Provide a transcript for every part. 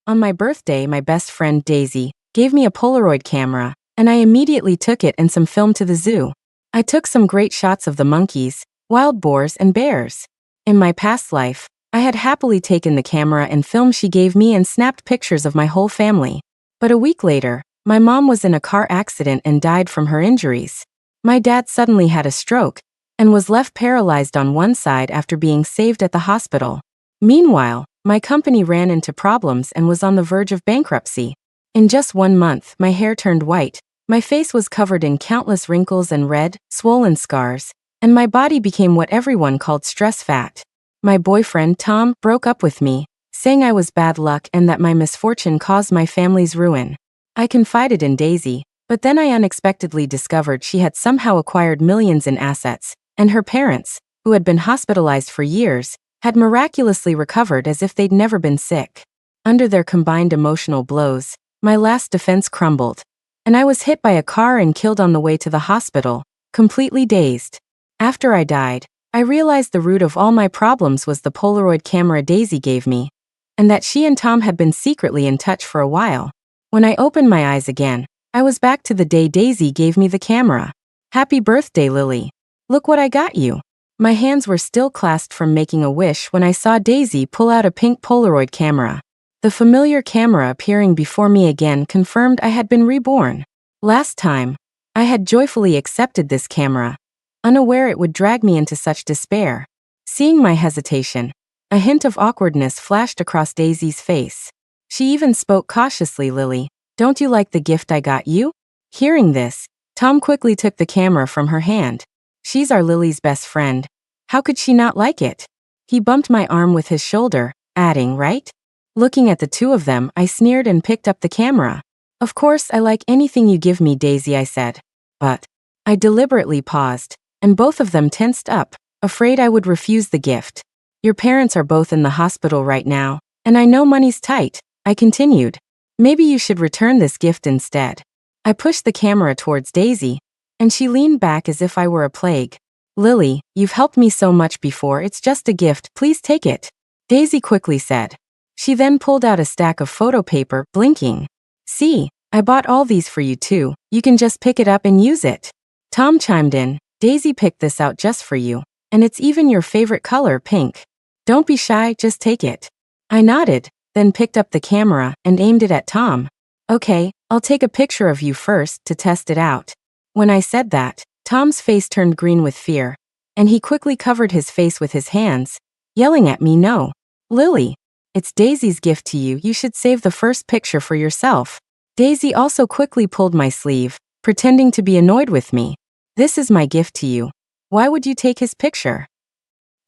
On my birthday, my best friend Daisy gave me a Polaroid camera, and I immediately took it and some film to the zoo. I took some great shots of the monkeys, wild boars, and bears. In my past life, I had happily taken the camera and film she gave me and snapped pictures of my whole family. But a week later, my mom was in a car accident and died from her injuries. My dad suddenly had a stroke and was left paralyzed on one side after being saved at the hospital. Meanwhile, my company ran into problems and was on the verge of bankruptcy. In just 1 month, my hair turned white, my face was covered in countless wrinkles and red, swollen scars, and my body became what everyone called stress fat. My boyfriend, Tom, broke up with me, saying I was bad luck and that my misfortune caused my family's ruin. I confided in Daisy, but then I unexpectedly discovered she had somehow acquired millions in assets, and her parents, who had been hospitalized for years, had miraculously recovered as if they'd never been sick. Under their combined emotional blows, my last defense crumbled, and I was hit by a car and killed on the way to the hospital, completely dazed. After I died, I realized the root of all my problems was the Polaroid camera Daisy gave me, and that she and Tom had been secretly in touch for a while. When I opened my eyes again, I was back to the day Daisy gave me the camera. Happy birthday, Lily. Look what I got you. My hands were still clasped from making a wish when I saw Daisy pull out a pink Polaroid camera. The familiar camera appearing before me again confirmed I had been reborn. Last time, I had joyfully accepted this camera, unaware it would drag me into such despair. Seeing my hesitation, a hint of awkwardness flashed across Daisy's face. She even spoke cautiously, Lily, don't you like the gift I got you? Hearing this, Tom quickly took the camera from her hand. She's our Lily's best friend. How could she not like it? He bumped my arm with his shoulder, adding, right? Looking at the two of them, I sneered and picked up the camera. Of course, I like anything you give me, Daisy, I said. But I deliberately paused, and both of them tensed up, afraid I would refuse the gift. Your parents are both in the hospital right now, and I know money's tight, I continued. Maybe you should return this gift instead. I pushed the camera towards Daisy, and she leaned back as if I were a plague. Lily, you've helped me so much before, it's just a gift, please take it. Daisy quickly said. She then pulled out a stack of photo paper, blinking. See, I bought all these for you too, you can just pick it up and use it. Tom chimed in, Daisy picked this out just for you, and it's even your favorite color, pink. Don't be shy, just take it. I nodded, then picked up the camera and aimed it at Tom. Okay, I'll take a picture of you first to test it out. When I said that, Tom's face turned green with fear, and he quickly covered his face with his hands, yelling at me, no. Lily, it's Daisy's gift to you, you should save the first picture for yourself. Daisy also quickly pulled my sleeve, pretending to be annoyed with me. This is my gift to you. Why would you take his picture?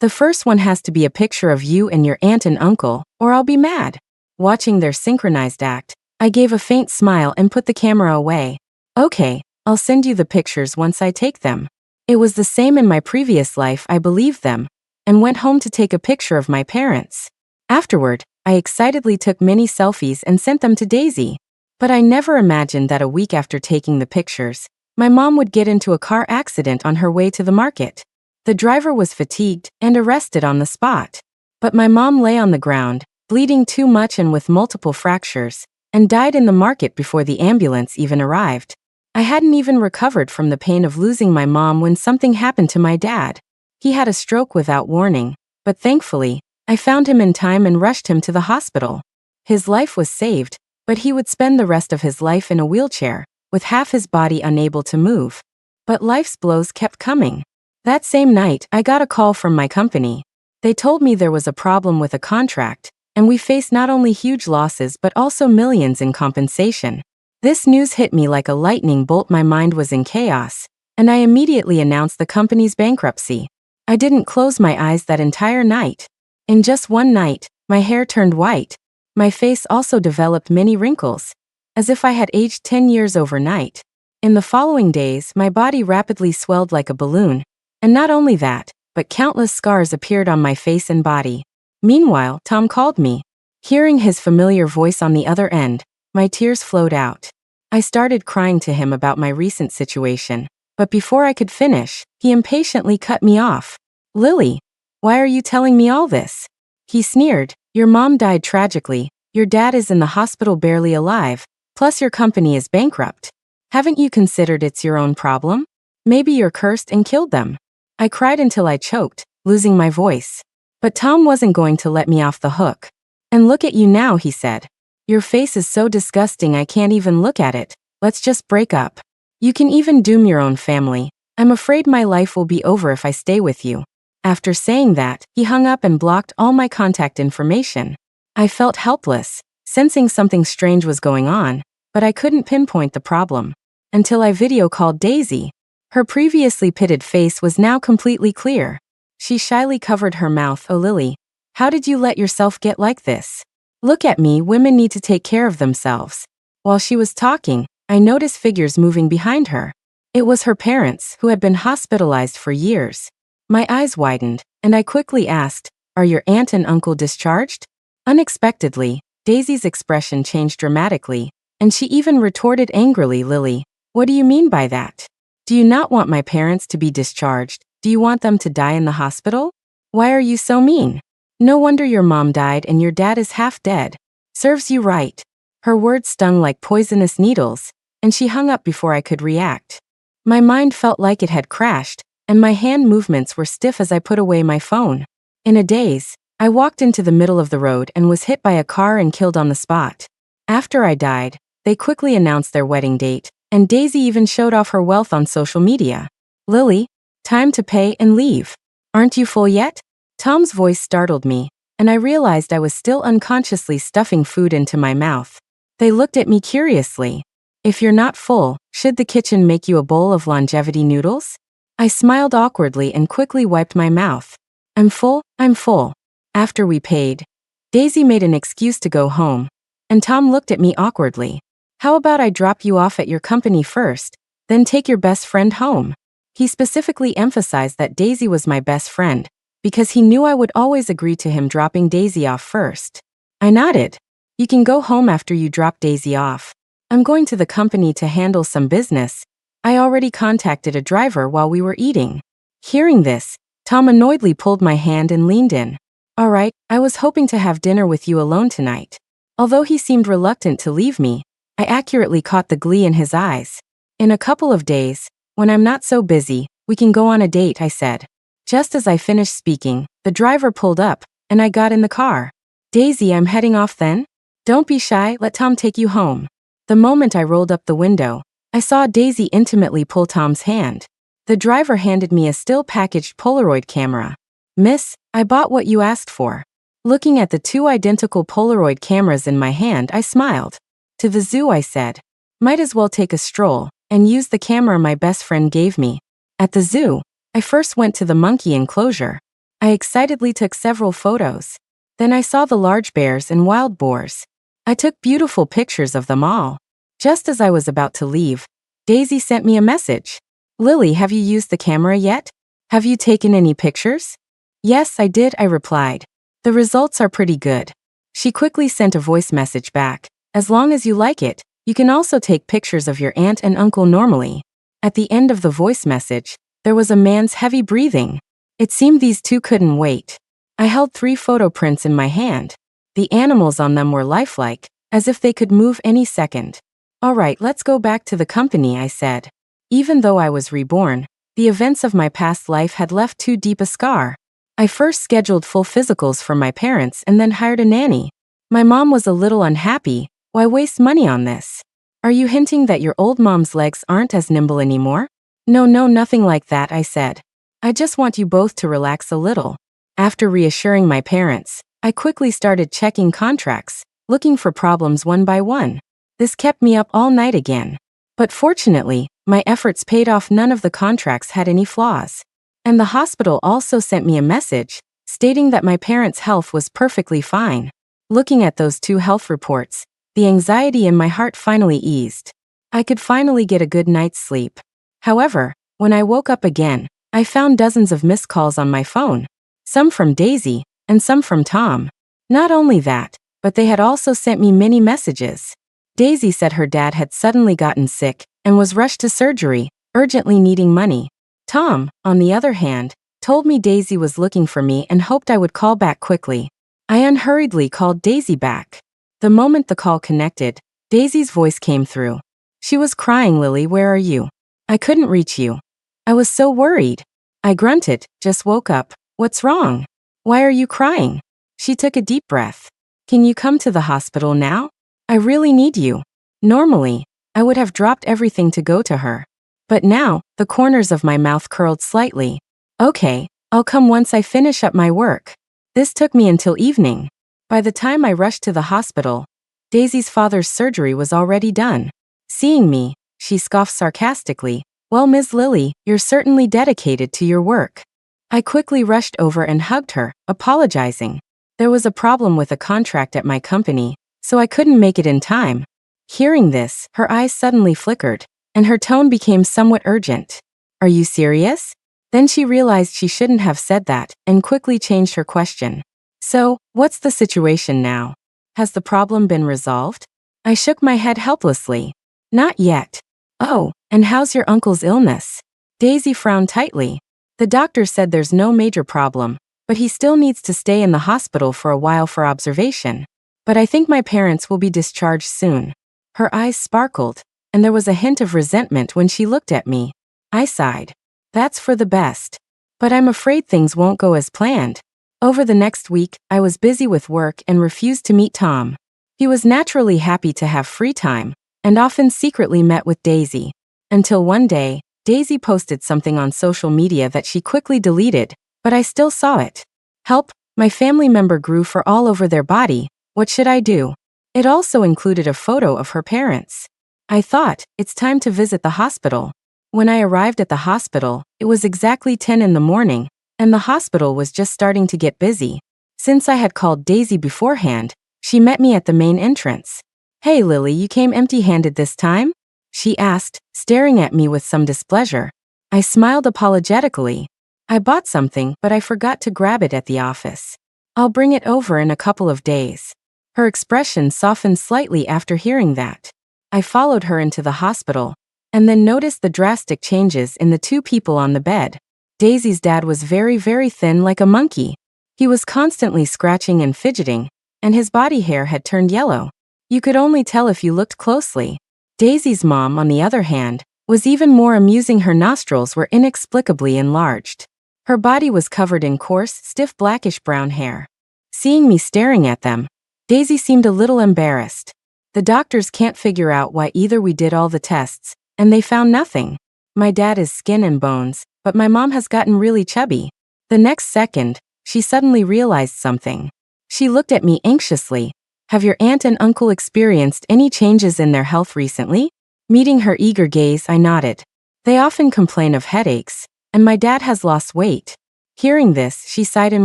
The first one has to be a picture of you and your aunt and uncle, or I'll be mad. Watching their synchronized act, I gave a faint smile and put the camera away. Okay, I'll send you the pictures once I take them. It was the same in my previous life, I believed them, and went home to take a picture of my parents. Afterward, I excitedly took many selfies and sent them to Daisy. But I never imagined that a week after taking the pictures, my mom would get into a car accident on her way to the market. The driver was fatigued and arrested on the spot. But my mom lay on the ground, bleeding too much and with multiple fractures, and died in the market before the ambulance even arrived. I hadn't even recovered from the pain of losing my mom when something happened to my dad. He had a stroke without warning, but thankfully, I found him in time and rushed him to the hospital. His life was saved, but he would spend the rest of his life in a wheelchair, with half his body unable to move. But life's blows kept coming. That same night, I got a call from my company. They told me there was a problem with a contract, and we faced not only huge losses but also millions in compensation. This news hit me like a lightning bolt. My mind was in chaos, and I immediately announced the company's bankruptcy. I didn't close my eyes that entire night. In just one night, my hair turned white. My face also developed many wrinkles, as if I had aged 10 years overnight. In the following days, my body rapidly swelled like a balloon, and not only that, but countless scars appeared on my face and body. Meanwhile, Tom called me. Hearing his familiar voice on the other end, my tears flowed out. I started crying to him about my recent situation, but before I could finish, he impatiently cut me off. Lily, why are you telling me all this? He sneered, your mom died tragically, Your dad is in the hospital barely alive, plus your company is bankrupt. Haven't you considered it's your own problem? Maybe you're cursed and killed them. I cried until I choked, losing my voice. But Tom wasn't going to let me off the hook. And look at you now, he said. Your face is so disgusting I can't even look at it. Let's just break up. You can even doom your own family. I'm afraid my life will be over if I stay with you. After saying that, he hung up and blocked all my contact information. I felt helpless, sensing something strange was going on, but I couldn't pinpoint the problem. Until I video called Daisy. Her previously pitted face was now completely clear. She shyly covered her mouth. Oh Lily, how did you let yourself get like this? Look at me, women need to take care of themselves. While she was talking, I noticed figures moving behind her. It was her parents, who had been hospitalized for years. My eyes widened, and I quickly asked, are your aunt and uncle discharged? Unexpectedly, Daisy's expression changed dramatically, and she even retorted angrily, Lily, what do you mean by that? Do you not want my parents to be discharged? Do you want them to die in the hospital? Why are you so mean? No wonder your mom died and your dad is half dead. Serves you right. Her words stung like poisonous needles, and she hung up before I could react. My mind felt like it had crashed, and my hand movements were stiff as I put away my phone. In a daze, I walked into the middle of the road and was hit by a car and killed on the spot. After I died, they quickly announced their wedding date, and Daisy even showed off her wealth on social media. Lily, time to pay and leave. Aren't you full yet? Tom's voice startled me, and I realized I was still unconsciously stuffing food into my mouth. They looked at me curiously. If you're not full, should the kitchen make you a bowl of longevity noodles? I smiled awkwardly and quickly wiped my mouth. I'm full, I'm full. After we paid, Daisy made an excuse to go home, and Tom looked at me awkwardly. How about I drop you off at your company first, then take your best friend home? He specifically emphasized that Daisy was my best friend, because he knew I would always agree to him dropping Daisy off first. I nodded. You can go home after you drop Daisy off. I'm going to the company to handle some business. I already contacted a driver while we were eating. Hearing this, Tom annoyedly pulled my hand and leaned in. All right, I was hoping to have dinner with you alone tonight. Although he seemed reluctant to leave me, I accurately caught the glee in his eyes. In a couple of days, when I'm not so busy, we can go on a date, I said. Just as I finished speaking, the driver pulled up, and I got in the car. Daisy, I'm heading off then? Don't be shy, let Tom take you home. The moment I rolled up the window, I saw Daisy intimately pull Tom's hand. The driver handed me a still-packaged Polaroid camera. Miss, I bought what you asked for. Looking at the two identical Polaroid cameras in my hand, I smiled. To the zoo, I said. Might as well take a stroll, and use the camera my best friend gave me. At the zoo, I first went to the monkey enclosure. I excitedly took several photos. Then I saw the large bears and wild boars. I took beautiful pictures of them all. Just as I was about to leave, Daisy sent me a message. Lily, have you used the camera yet? Have you taken any pictures? Yes, I did, I replied. The results are pretty good. She quickly sent a voice message back. As long as you like it, you can also take pictures of your aunt and uncle normally. At the end of the voice message, there was a man's heavy breathing. It seemed these two couldn't wait. I held 3 photo prints in my hand. The animals on them were lifelike, as if they could move any second. All right, let's go back to the company, I said. Even though I was reborn, the events of my past life had left too deep a scar. I first scheduled full physicals for my parents and then hired a nanny. My mom was a little unhappy. Why waste money on this? Are you hinting that your old mom's legs aren't as nimble anymore? No, nothing like that, I said. I just want you both to relax a little. After reassuring my parents, I quickly started checking contracts, looking for problems one by one. This kept me up all night again. But fortunately, my efforts paid off. None of the contracts had any flaws. And the hospital also sent me a message, stating that my parents' health was perfectly fine. Looking at those 2 health reports, the anxiety in my heart finally eased. I could finally get a good night's sleep. However, when I woke up again, I found dozens of missed calls on my phone. Some from Daisy, and some from Tom. Not only that, but they had also sent me many messages. Daisy said her dad had suddenly gotten sick, and was rushed to surgery, urgently needing money. Tom, on the other hand, told me Daisy was looking for me and hoped I would call back quickly. I unhurriedly called Daisy back. The moment the call connected, Daisy's voice came through. She was crying. Lily, where are you? I couldn't reach you. I was so worried. I grunted, just woke up. What's wrong? Why are you crying? She took a deep breath. Can you come to the hospital now? I really need you. Normally, I would have dropped everything to go to her. But now, the corners of my mouth curled slightly. Okay, I'll come once I finish up my work. This took me until evening. By the time I rushed to the hospital, Daisy's father's surgery was already done. Seeing me, she scoffed sarcastically. Well, Ms. Lily, you're certainly dedicated to your work. I quickly rushed over and hugged her, apologizing. There was a problem with a contract at my company, so I couldn't make it in time. Hearing this, her eyes suddenly flickered, and her tone became somewhat urgent. Are you serious? Then she realized she shouldn't have said that, and quickly changed her question. So, what's the situation now? Has the problem been resolved? I shook my head helplessly. Not yet. Oh, and how's your uncle's illness? Daisy frowned tightly. The doctor said there's no major problem, but he still needs to stay in the hospital for a while for observation. But I think my parents will be discharged soon. Her eyes sparkled, and there was a hint of resentment when she looked at me. I sighed. That's for the best. But I'm afraid things won't go as planned. Over the next week, I was busy with work and refused to meet Tom. He was naturally happy to have free time, and often secretly met with Daisy. Until one day, Daisy posted something on social media that she quickly deleted, but I still saw it. Help, my family member grew for all over their body. What should I do? It also included a photo of her parents. I thought, it's time to visit the hospital. When I arrived at the hospital, it was exactly 10 in the morning, and the hospital was just starting to get busy. Since I had called Daisy beforehand, she met me at the main entrance. Hey Lily, you came empty-handed this time? She asked, staring at me with some displeasure. I smiled apologetically. I bought something, but I forgot to grab it at the office. I'll bring it over in a couple of days. Her expression softened slightly after hearing that. I followed her into the hospital, and then noticed the drastic changes in the two people on the bed. Daisy's dad was very, very thin like a monkey. He was constantly scratching and fidgeting, and his body hair had turned yellow. You could only tell if you looked closely. Daisy's mom, on the other hand, was even more amusing. Her nostrils were inexplicably enlarged. Her body was covered in coarse, stiff blackish-brown hair. Seeing me staring at them, Daisy seemed a little embarrassed. The doctors can't figure out why either. We did all the tests, and they found nothing. My dad is skin and bones, but my mom has gotten really chubby. The next second, she suddenly realized something. She looked at me anxiously. Have your aunt and uncle experienced any changes in their health recently? Meeting her eager gaze, I nodded. They often complain of headaches, and my dad has lost weight. Hearing this, she sighed in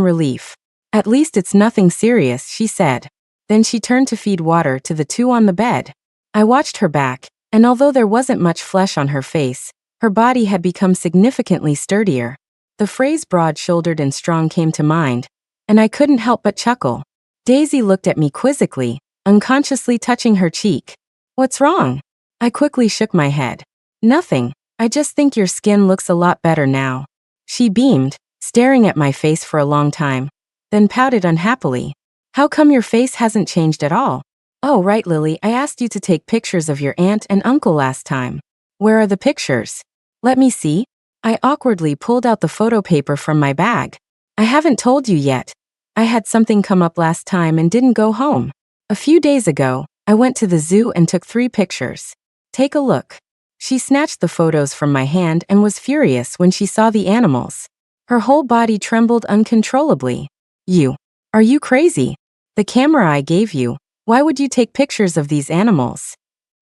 relief. At least it's nothing serious, she said. Then she turned to feed water to the two on the bed. I watched her back, and although there wasn't much flesh on her face, her body had become significantly sturdier. The phrase broad-shouldered and strong came to mind, and I couldn't help but chuckle. Daisy looked at me quizzically, unconsciously touching her cheek. What's wrong? I quickly shook my head. Nothing, I just think your skin looks a lot better now. She beamed, staring at my face for a long time, then pouted unhappily. How come your face hasn't changed at all? Oh right Lily, I asked you to take pictures of your aunt and uncle last time. Where are the pictures? Let me see. I awkwardly pulled out the photo paper from my bag. I haven't told you yet. I had something come up last time and didn't go home. A few days ago, I went to the zoo and took 3 pictures. Take a look. She snatched the photos from my hand and was furious when she saw the animals. Her whole body trembled uncontrollably. Are you crazy? The camera I gave you, why would you take pictures of these animals?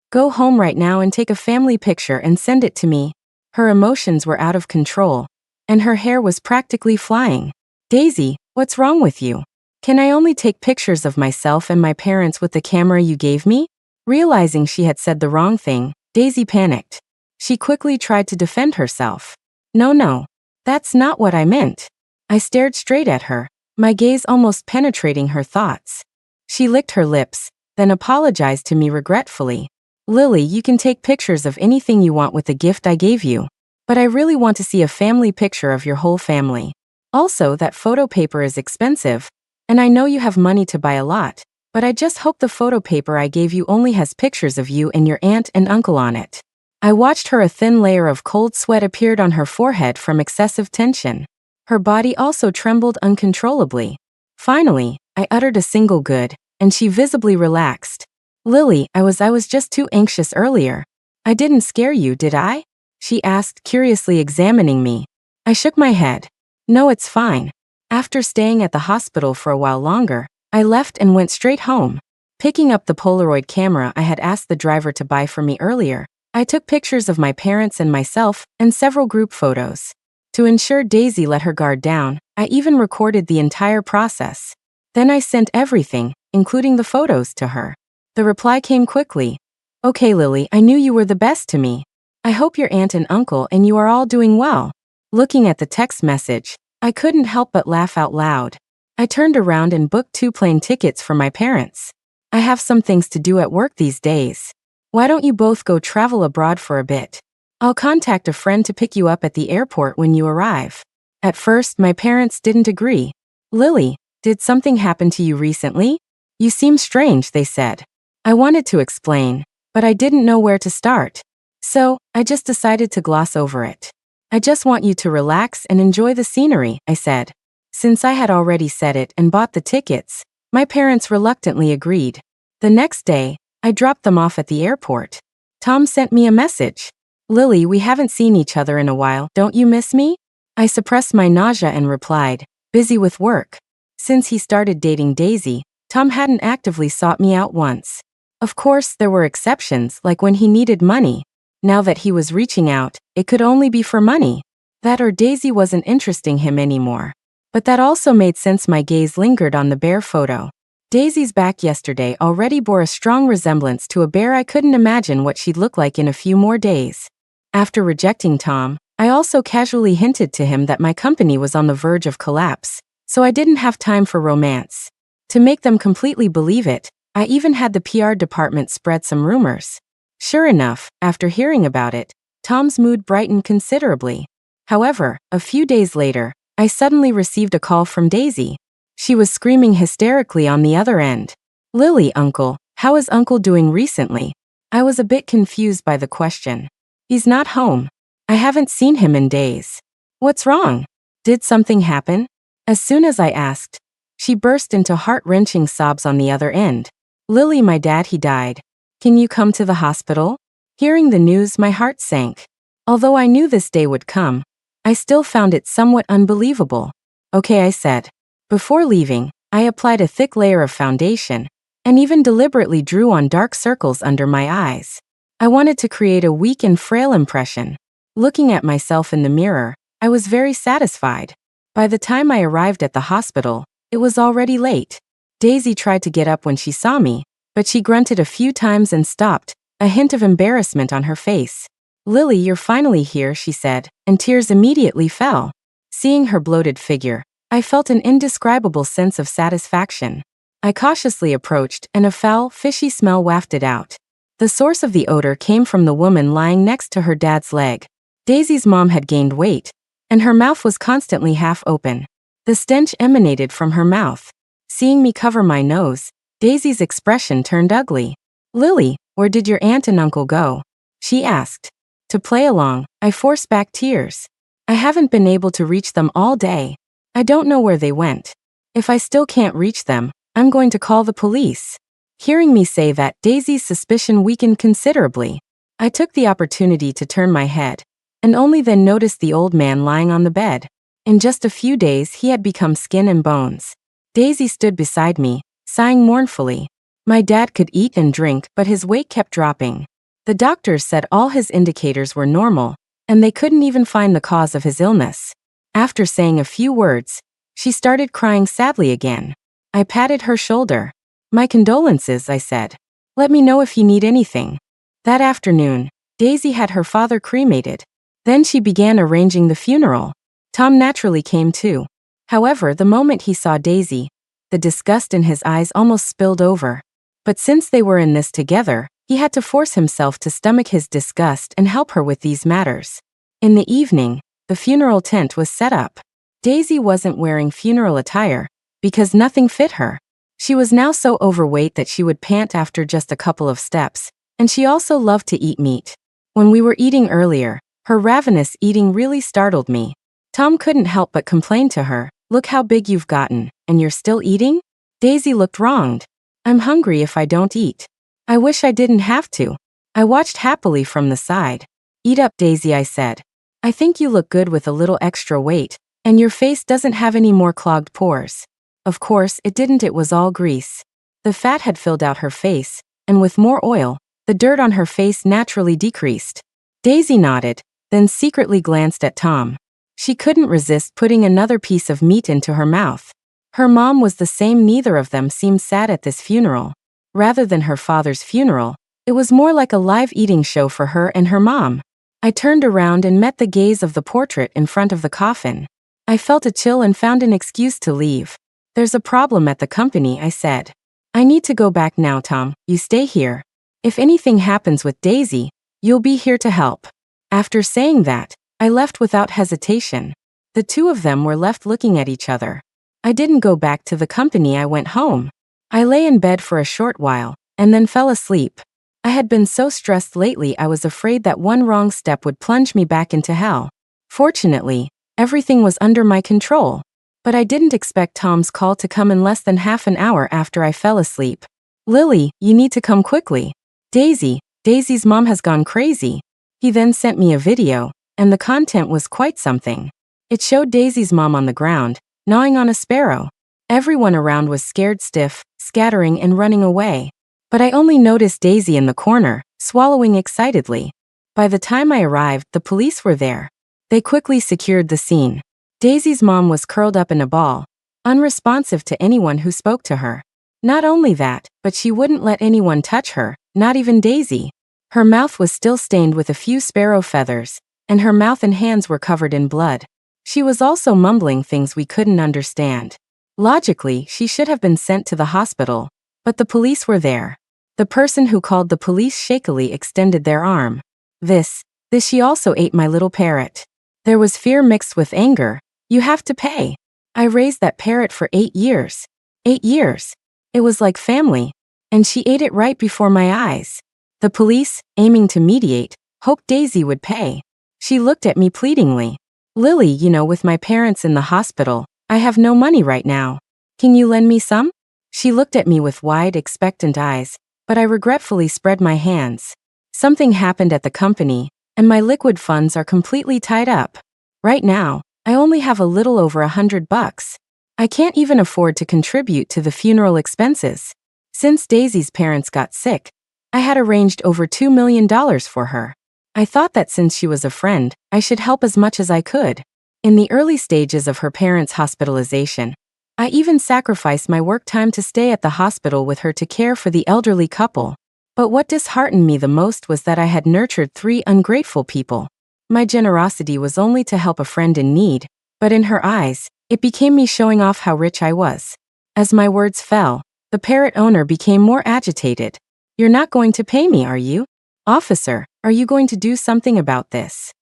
Go home right now and take a family picture and send it to me. Her emotions were out of control, and her hair was practically flying. Daisy, what's wrong with you? Can I only take pictures of myself and my parents with the camera you gave me? Realizing she had said the wrong thing, Daisy panicked. She quickly tried to defend herself. No, that's not what I meant. I stared straight at her, my gaze almost penetrating her thoughts. She licked her lips, then apologized to me regretfully. Lily, you can take pictures of anything you want with the gift I gave you, but I really want to see a family picture of your whole family. Also, that photo paper is expensive, and I know you have money to buy a lot, but I just hope the photo paper I gave you only has pictures of you and your aunt and uncle on it. I watched her. A thin layer of cold sweat appeared on her forehead from excessive tension. Her body also trembled uncontrollably. Finally, I uttered a single good, and she visibly relaxed. Lily, I was just too anxious earlier. I didn't scare you, did I? She asked, curiously examining me. I shook my head. No, it's fine. After staying at the hospital for a while longer, I left and went straight home. Picking up the Polaroid camera I had asked the driver to buy for me earlier, I took pictures of my parents and myself and several group photos. To ensure Daisy let her guard down, I even recorded the entire process. Then I sent everything, including the photos, to her. The reply came quickly. Okay, Lily, I knew you were the best to me. I hope your aunt and uncle and you are all doing well. Looking at the text message, I couldn't help but laugh out loud. I turned around and booked 2 plane tickets for my parents. I have some things to do at work these days. Why don't you both go travel abroad for a bit? I'll contact a friend to pick you up at the airport when you arrive. At first, my parents didn't agree. Lily, did something happen to you recently? You seem strange, they said. I wanted to explain, but I didn't know where to start. So, I just decided to gloss over it. I just want you to relax and enjoy the scenery, I said. Since I had already said it and bought the tickets, my parents reluctantly agreed. The next day, I dropped them off at the airport. Tom sent me a message. Lily, we haven't seen each other in a while, don't you miss me? I suppressed my nausea and replied, busy with work. Since he started dating Daisy, Tom hadn't actively sought me out once. Of course, there were exceptions, like when he needed money. Now that he was reaching out, it could only be for money. That or Daisy wasn't interesting him anymore. But that also made sense. My gaze lingered on the bear photo. Daisy's back yesterday already bore a strong resemblance to a bear. I couldn't imagine what she'd look like in a few more days. After rejecting Tom, I also casually hinted to him that my company was on the verge of collapse, so I didn't have time for romance. To make them completely believe it, I even had the PR department spread some rumors. Sure enough, after hearing about it, Tom's mood brightened considerably. However, a few days later, I suddenly received a call from Daisy. She was screaming hysterically on the other end. Lily, Uncle, how is Uncle doing recently? I was a bit confused by the question. He's not home. I haven't seen him in days. What's wrong? Did something happen? As soon as I asked, she burst into heart-wrenching sobs on the other end. Lily, my dad, he died. Can you come to the hospital? Hearing the news, my heart sank. Although I knew this day would come, I still found it somewhat unbelievable. Okay, I said. Before leaving, I applied a thick layer of foundation, and even deliberately drew on dark circles under my eyes. I wanted to create a weak and frail impression. Looking at myself in the mirror, I was very satisfied. By the time I arrived at the hospital, it was already late. Daisy tried to get up when she saw me, but she grunted a few times and stopped, a hint of embarrassment on her face. Lily, you're finally here, she said, and tears immediately fell. Seeing her bloated figure, I felt an indescribable sense of satisfaction. I cautiously approached, and a foul, fishy smell wafted out. The source of the odor came from the woman lying next to her dad's leg. Daisy's mom had gained weight, and her mouth was constantly half open. The stench emanated from her mouth. Seeing me cover my nose, Daisy's expression turned ugly. Lily, where did your aunt and uncle go? She asked. To play along, I forced back tears. I haven't been able to reach them all day. I don't know where they went. If I still can't reach them, I'm going to call the police. Hearing me say that, Daisy's suspicion weakened considerably. I took the opportunity to turn my head, and only then noticed the old man lying on the bed. In just a few days, he had become skin and bones. Daisy stood beside me, sighing mournfully. My dad could eat and drink, but his weight kept dropping. The doctors said all his indicators were normal, and they couldn't even find the cause of his illness. After saying a few words, she started crying sadly again. I patted her shoulder. My condolences, I said. Let me know if you need anything. That afternoon, Daisy had her father cremated. Then she began arranging the funeral. Tom naturally came too. However, the moment he saw Daisy, the disgust in his eyes almost spilled over. But since they were in this together, he had to force himself to stomach his disgust and help her with these matters. In the evening, the funeral tent was set up. Daisy wasn't wearing funeral attire, because nothing fit her. She was now so overweight that she would pant after just a couple of steps, and she also loved to eat meat. When we were eating earlier, her ravenous eating really startled me. Tom couldn't help but complain to her, "Look how big you've gotten, and you're still eating?" Daisy looked wronged. "I'm hungry if I don't eat. I wish I didn't have to." I watched happily from the side. "Eat up, Daisy," I said. "I think you look good with a little extra weight, and your face doesn't have any more clogged pores." Of course, it didn't, it was all grease. The fat had filled out her face, and with more oil, the dirt on her face naturally decreased. Daisy nodded, then secretly glanced at Tom. She couldn't resist putting another piece of meat into her mouth. Her mom was the same, neither of them seemed sad at this funeral. Rather than her father's funeral, it was more like a live eating show for her and her mom. I turned around and met the gaze of the portrait in front of the coffin. I felt a chill and found an excuse to leave. "There's a problem at the company," I said. "I need to go back now, Tom. You stay here. If anything happens with Daisy, you'll be here to help." After saying that, I left without hesitation. The two of them were left looking at each other. I didn't go back to the company, I went home. I lay in bed for a short while, and then fell asleep. I had been so stressed lately I was afraid that one wrong step would plunge me back into hell. Fortunately, everything was under my control. But I didn't expect Tom's call to come in less than half an hour after I fell asleep. "Lily, you need to come quickly. Daisy's mom has gone crazy." He then sent me a video, and the content was quite something. It showed Daisy's mom on the ground, gnawing on a sparrow. Everyone around was scared stiff, scattering and running away. But I only noticed Daisy in the corner, swallowing excitedly. By the time I arrived, the police were there. They quickly secured the scene. Daisy's mom was curled up in a ball, unresponsive to anyone who spoke to her. Not only that, but she wouldn't let anyone touch her, not even Daisy. Her mouth was still stained with a few sparrow feathers, and her mouth and hands were covered in blood. She was also mumbling things we couldn't understand. Logically, she should have been sent to the hospital, but the police were there. The person who called the police shakily extended their arm. This she also ate my little parrot. There was fear mixed with anger. "You have to pay." I raised that parrot for 8 years. 8 years. It was like family. And she ate it right before my eyes. The police, aiming to mediate, hoped Daisy would pay. She looked at me pleadingly. "Lily, with my parents in the hospital, I have no money right now. Can you lend me some?" She looked at me with wide, expectant eyes, but I regretfully spread my hands. "Something happened at the company, and my liquid funds are completely tied up. Right now, I only have a little over $100. I can't even afford to contribute to the funeral expenses. Since Daisy's parents got sick, I had arranged over $2 million for her. I thought that since she was a friend, I should help as much as I could. In the early stages of her parents' hospitalization, I even sacrificed my work time to stay at the hospital with her to care for the elderly couple. But what disheartened me the most was that I had nurtured 3 ungrateful people. My generosity was only to help a friend in need, but in her eyes, it became me showing off how rich I was. As my words fell, the parrot owner became more agitated. "You're not going to pay me, are you? Officer, are you going to do something about this?"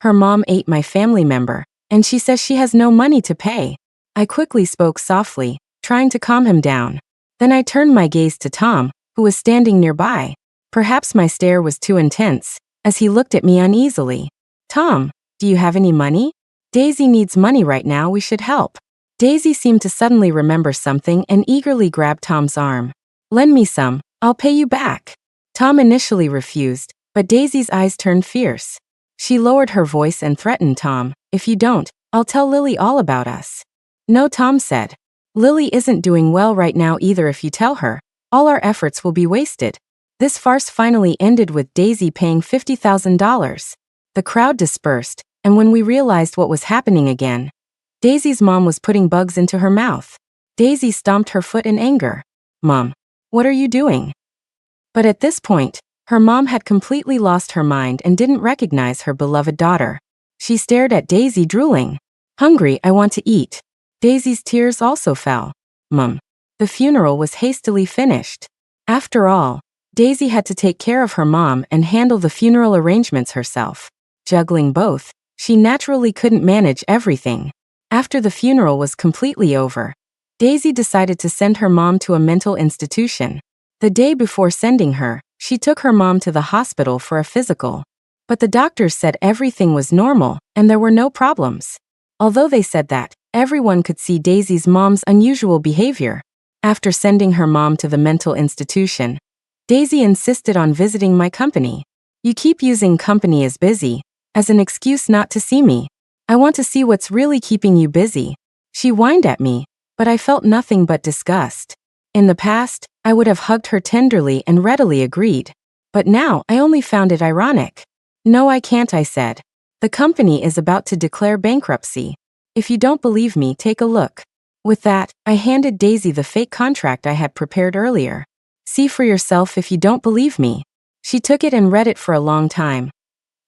Her mom ate my family member, and she says she has no money to pay. I quickly spoke softly, trying to calm him down. Then I turned my gaze to Tom, who was standing nearby. Perhaps my stare was too intense, as he looked at me uneasily. "Tom, do you have any money? Daisy needs money right now, we should help." Daisy seemed to suddenly remember something and eagerly grabbed Tom's arm. "Lend me some, I'll pay you back." Tom initially refused, but Daisy's eyes turned fierce. She lowered her voice and threatened Tom, "If you don't, I'll tell Lily all about us." "No," Tom said. "Lily isn't doing well right now either. If you tell her, all our efforts will be wasted." This farce finally ended with Daisy paying $50,000. The crowd dispersed, and when we realized what was happening again, Daisy's mom was putting bugs into her mouth. Daisy stomped her foot in anger. "Mom, what are you doing?" But at this point, her mom had completely lost her mind and didn't recognize her beloved daughter. She stared at Daisy, drooling. "Hungry, I want to eat." Daisy's tears also fell. "Mom." The funeral was hastily finished. After all, Daisy had to take care of her mom and handle the funeral arrangements herself. Juggling both, she naturally couldn't manage everything. After the funeral was completely over, Daisy decided to send her mom to a mental institution. The day before sending her, she took her mom to the hospital for a physical. But the doctors said everything was normal and there were no problems. Although they said that, everyone could see Daisy's mom's unusual behavior. After sending her mom to the mental institution, Daisy insisted on visiting my company. You keep using company as busy as an excuse not to see me. I want to see what's really keeping you busy. She whined at me, but I felt nothing but disgust. In the past, I would have hugged her tenderly and readily agreed. But now, I only found it ironic. No, I can't, I said. The company is about to declare bankruptcy. If you don't believe me, take a look. With that, I handed Daisy the fake contract I had prepared earlier. See for yourself if you don't believe me. She took it and read it for a long time,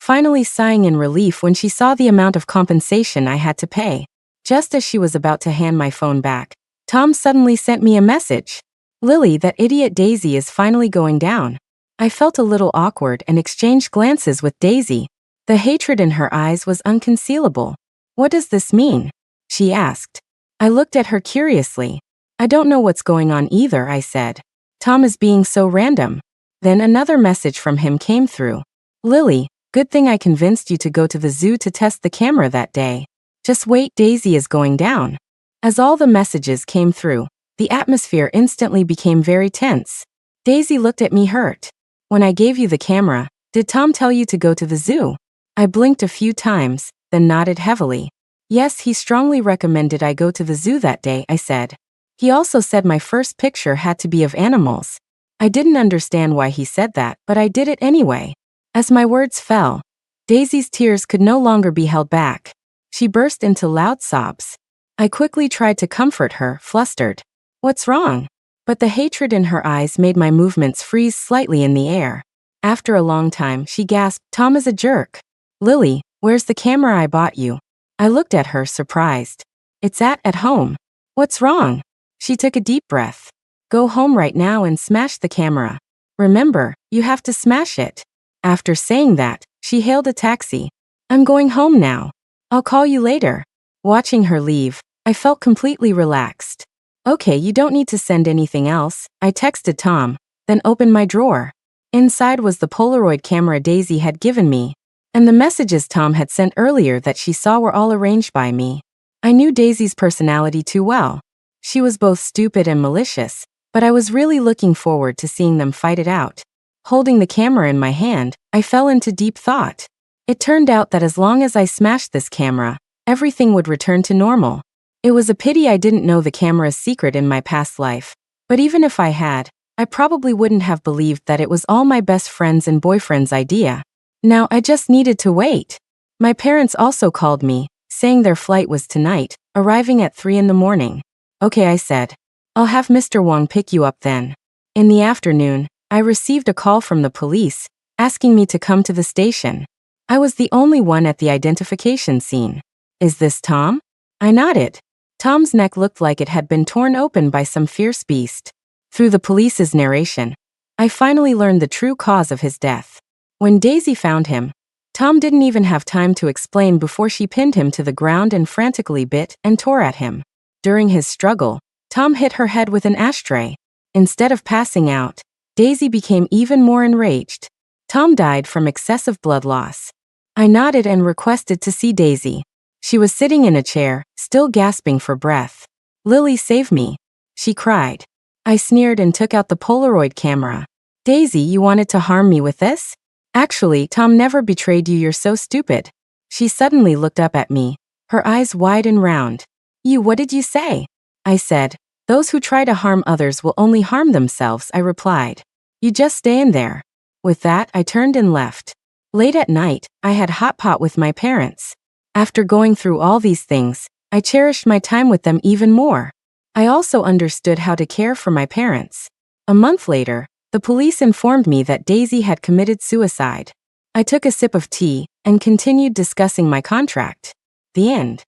finally sighing in relief when she saw the amount of compensation I had to pay. Just as she was about to hand my phone back, Tom suddenly sent me a message. Lily, that idiot Daisy is finally going down. I felt a little awkward and exchanged glances with Daisy. The hatred in her eyes was unconcealable. What does this mean? She asked. I looked at her curiously. I don't know what's going on either, I said. Tom is being so random. Then another message from him came through. Lily, good thing I convinced you to go to the zoo to test the camera that day. Just wait, Daisy is going down. As all the messages came through, the atmosphere instantly became very tense. Daisy looked at me hurt. When I gave you the camera, did Tom tell you to go to the zoo? I blinked a few times, then nodded heavily. Yes, he strongly recommended I go to the zoo that day, I said. He also said my first picture had to be of animals. I didn't understand why he said that, but I did it anyway. As my words fell, Daisy's tears could no longer be held back. She burst into loud sobs. I quickly tried to comfort her, flustered. What's wrong? But the hatred in her eyes made my movements freeze slightly in the air. After a long time, she gasped, Tom is a jerk. Lily, where's the camera I bought you? I looked at her, surprised. It's at home. What's wrong? She took a deep breath. Go home right now and smash the camera. Remember, you have to smash it. After saying that, she hailed a taxi. I'm going home now. I'll call you later. Watching her leave, I felt completely relaxed. Okay, you don't need to send anything else, I texted Tom, then opened my drawer. Inside was the Polaroid camera Daisy had given me, and the messages Tom had sent earlier that she saw were all arranged by me. I knew Daisy's personality too well. She was both stupid and malicious, but I was really looking forward to seeing them fight it out. Holding the camera in my hand, I fell into deep thought. It turned out that as long as I smashed this camera, everything would return to normal. It was a pity I didn't know the camera's secret in my past life, but even if I had, I probably wouldn't have believed that it was all my best friend's and boyfriend's idea. Now I just needed to wait. My parents also called me, saying their flight was tonight, arriving at 3 in the morning. Okay, I said. I'll have Mr. Wong pick you up then. In the afternoon, I received a call from the police, asking me to come to the station. I was the only one at the identification scene. Is this Tom? I nodded. Tom's neck looked like it had been torn open by some fierce beast. Through the police's narration, I finally learned the true cause of his death. When Daisy found him, Tom didn't even have time to explain before she pinned him to the ground and frantically bit and tore at him. During his struggle, Tom hit her head with an ashtray. Instead of passing out, Daisy became even more enraged. Tom died from excessive blood loss. I nodded and requested to see Daisy. She was sitting in a chair, still gasping for breath. Lily, save me, she cried. I sneered and took out the Polaroid camera. Daisy, you wanted to harm me with this? Actually, Tom never betrayed you, you're so stupid. She suddenly looked up at me, her eyes wide and round. What did you say? I said. Those who try to harm others will only harm themselves, I replied. You just stay in there. With that, I turned and left. Late at night, I had hot pot with my parents. After going through all these things, I cherished my time with them even more. I also understood how to care for my parents. A month later, the police informed me that Daisy had committed suicide. I took a sip of tea and continued discussing my contract. The end.